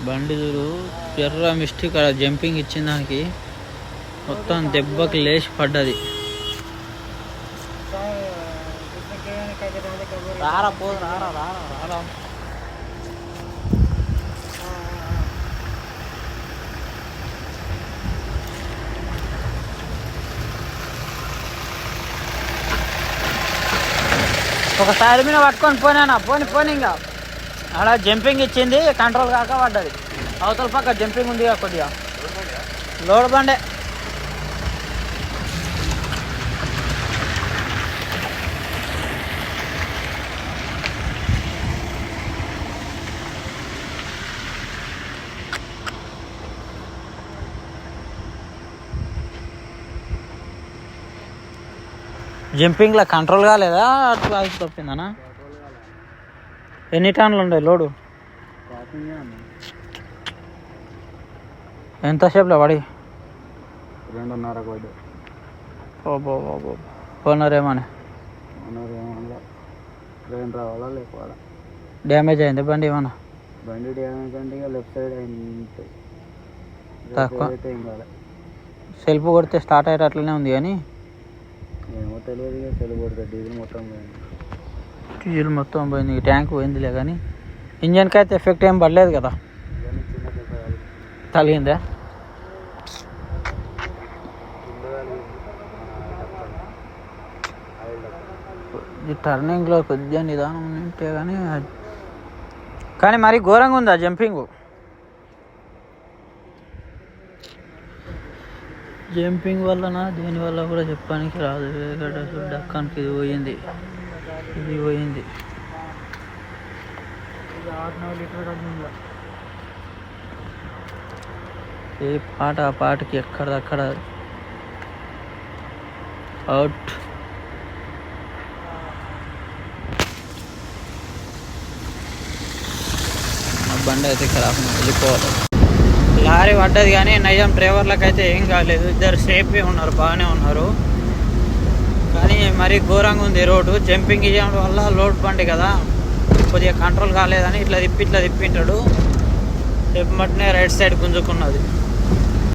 బండి చూడు ఎర్ర మిస్టేక్ అక్కడ జంపింగ్ ఇచ్చిన దానికి మొత్తం దెబ్బకి లేచి పడ్డది. రారా పోదు రారా రారా రారా ఒక సైడ్ మీద పట్టుకొని పోయినా పోని ఇంకా అలా జంపింగ్ ఇచ్చింది, కంట్రోల్ కాక పడ్డది. అవతల పక్క జంపింగ్ ఉంది కొద్దిగా లోడ్ బండే. జంపింగ్లో కంట్రోల్ కాలేదా అట్లా ఆగి తప్పిందనా? ఎన్ని టన్నులు ఉండే లోడు? ఎంతసేపులో పడి? 2:30 పడి. ఓనర్ ఏమని? ట్రైన్ రావాలా లేకపోవాలా? డ్యామేజ్ అయింది బండి ఏమన్నా? బండి డ్యామేజ్ అంటే ఇక లెఫ్ట్ సైడ్ అయింది తక్కువ. ఏం కాదు, సెల్ఫ్ కొడితే స్టార్ట్ అయ్యేటట్లనే ఉంది కానీ ఏమో తెలియదు. ఇక సెల్ కొడితే డీజిల్ మొత్తం పోయింది. డీజిల్ మొత్తం పోయింది, ట్యాంక్ పోయిందిలే కానీ ఇంజన్కి అయితే ఎఫెక్ట్ ఏం పడలేదు కదా? తగిలిందా? ఈ టర్నింగ్లో కొద్దిగా నిదానం ఉంటే కానీ మరి ఘోరంగా ఉందా జంపింగ్? జంపింగ్ వల్లనా దీనివల్ల కూడా చెప్పడానికి రాదు. డక్కానికి ఇది పోయింది, ఇది పోయింది. 6-9 లీటర్ ఏ పాట ఆ పాటకి ఎక్కడదక్కడ అవుట్. బండి అయితే ఖరాబ్, వెళ్ళిపోవాలి. లారీ పడ్డది కానీ నయం డ్రైవర్లకు అయితే ఏం కాలేదు, ఇద్దరు సేఫ్గా ఉన్నారు, బాగానే ఉన్నారు. కానీ మరీ ఘోరంగా ఉంది రోడ్డు. జంపింగ్ ఇవ్వడం వల్ల లోడ్ బండి కదా కొద్దిగా కంట్రోల్ కాలేదని ఇట్లా తిప్పింటాడు, తిప్పమటనే రైట్ సైడ్ గుంజుకున్నది.